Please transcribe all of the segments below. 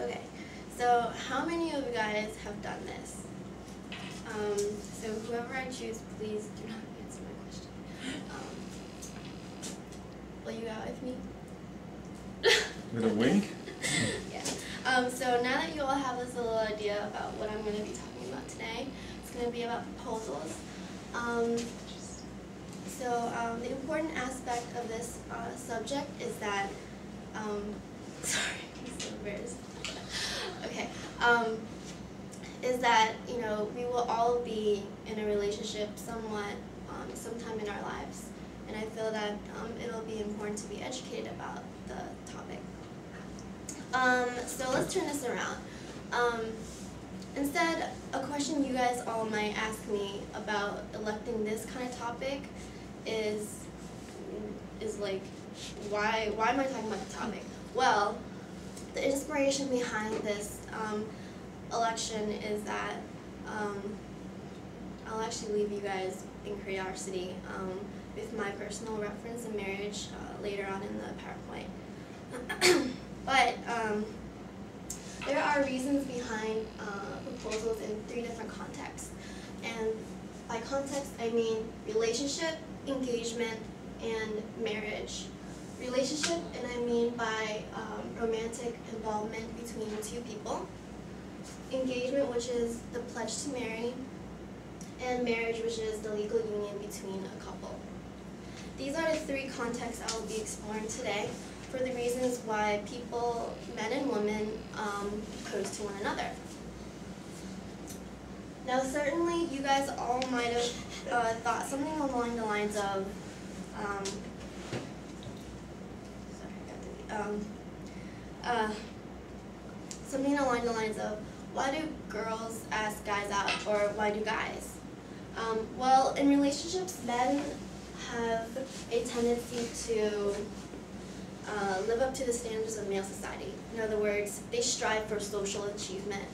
Okay, so how many of you guys have done this? So whoever I choose, please do not answer my question. Will you out with me? With a wink? Yeah. So now that you all have this little idea about what I'm going to be talking about today, it's going to be about proposals. The important aspect of this subject is that, sorry, I'm so embarrassed. Okay, is that, you know, we will all be in a relationship somewhat, sometime in our lives. And I feel that it'll be important to be educated about the topic. So let's turn this around. Instead, a question you guys all might ask me about electing this kind of topic is like, why am I talking about the topic? Well, the inspiration behind this election is that I'll actually leave you guys in curiosity with my personal reference in marriage later on in the PowerPoint. But there are reasons behind proposals in 3 different contexts. And by context, I mean relationship, engagement, and marriage. Relationship, and I mean by romantic involvement between 2 people. Engagement, which is the pledge to marry, and marriage, which is the legal union between a couple. These are the 3 contexts I will be exploring today for the reasons why people, men and women, propose to one another. Now, certainly, you guys all might have thought something along the lines of, something along the lines of, why do girls ask guys out, or why do guys? Well, in relationships, men have a tendency to live up to the standards of male society. In other words, they strive for social achievement.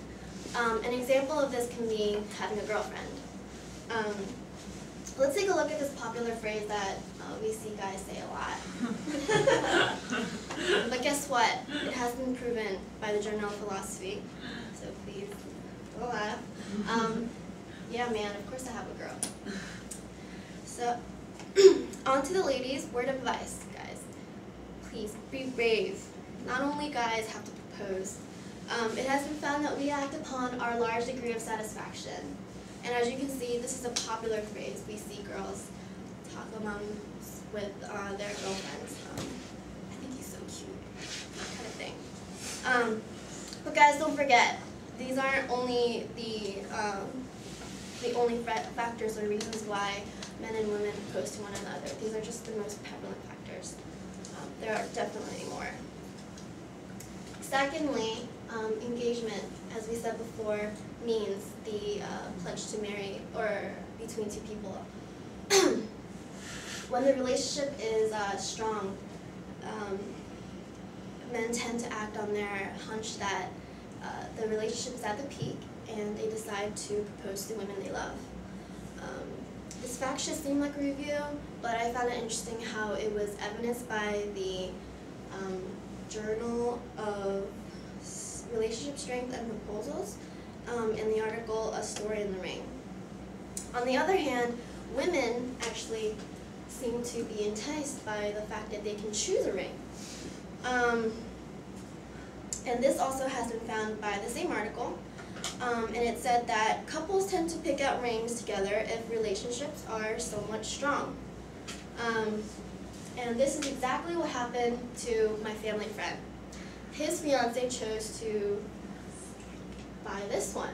An example of this can be having a girlfriend. Let's take a look at this popular phrase that we see guys say a lot. But guess what? It has been proven by the Journal of Philosophy. So please, don't laugh. Yeah, man, of course I have a girl. So, on to the ladies, word of advice, guys. Please, be brave. Not only guys have to propose. It has been found that we act upon our large degree of satisfaction. And as you can see, this is a popular phrase. We see girls talk with their girlfriends. I think he's so cute, that kind of thing. But guys, don't forget, these aren't only the only factors or reasons why men and women propose to one another. These are just the most prevalent factors. There are definitely more. Secondly, engagement, as we said before, means the pledge to marry, or between 2 people. When the relationship is strong, men tend to act on their hunch that the relationship is at the peak, and they decide to propose to women they love. This fact should seem like a review, but I found it interesting how it was evidenced by the Journal of Relationship Strength and Proposals in the article A Story in the Ring. On the other hand, women actually seem to be enticed by the fact that they can choose a ring. And this also has been found by the same article, and it said that couples tend to pick out rings together if relationships are somewhat strong. And this is exactly what happened to my family friend. His fiance chose to buy this one,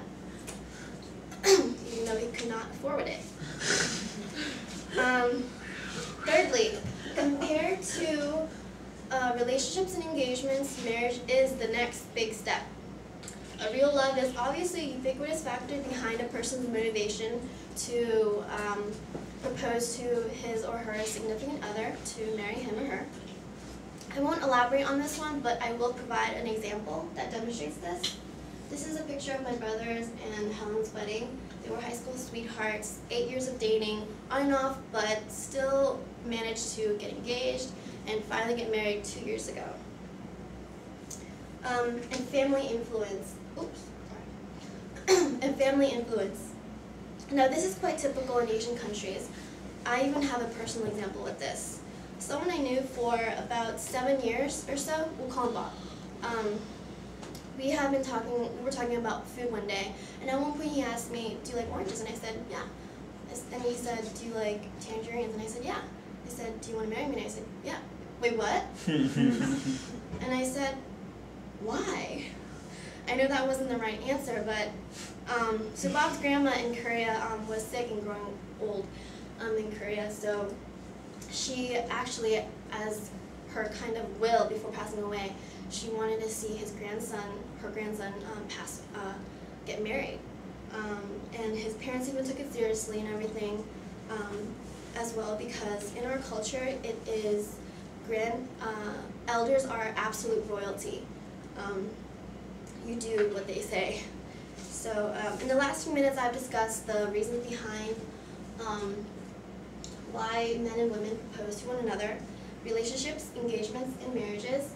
even though he could not afford it. Thirdly, compared to relationships and engagements, marriage is the next big step. A real love is obviously a ubiquitous factor behind a person's motivation to propose to his or her significant other to marry him or her. I won't elaborate on this one, but I will provide an example that demonstrates this. This is a picture of my brother's and Helen's wedding. They were high school sweethearts, 8 years of dating, on and off, but still managed to get engaged and finally get married 2 years ago. And family influence. Oops, sorry. And family influence. Now this is quite typical in Asian countries. I even have a personal example with this. Someone I knew for about 7 years or so, we'll call him Bob. We were talking about food one day, and at one point he asked me, do you like oranges? And I said, yeah. And he said, do you like tangerines? And I said, yeah. He said, do you want to marry me? And I said, yeah. Wait, what? And I said, why? I know that wasn't the right answer, but, so Bob's grandma in Korea was sick and growing old in Korea, so she actually, as her kind of will before passing away, she wanted to see her grandson get married. And his parents even took it seriously and everything as well, because in our culture it is elders are absolute royalty. You do what they say. So in the last few minutes I've discussed the reasons behind why men and women propose to one another, relationships, engagements, and marriages,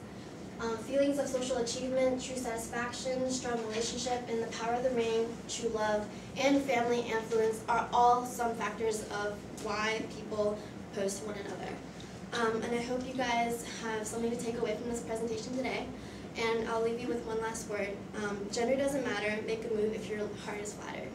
feelings of social achievement, true satisfaction, strong relationship, and the power of the ring, true love, and family influence are all some factors of why people propose to one another. And I hope you guys have something to take away from this presentation today. And I'll leave you with one last word. Gender doesn't matter. Make a move if your heart is flattered.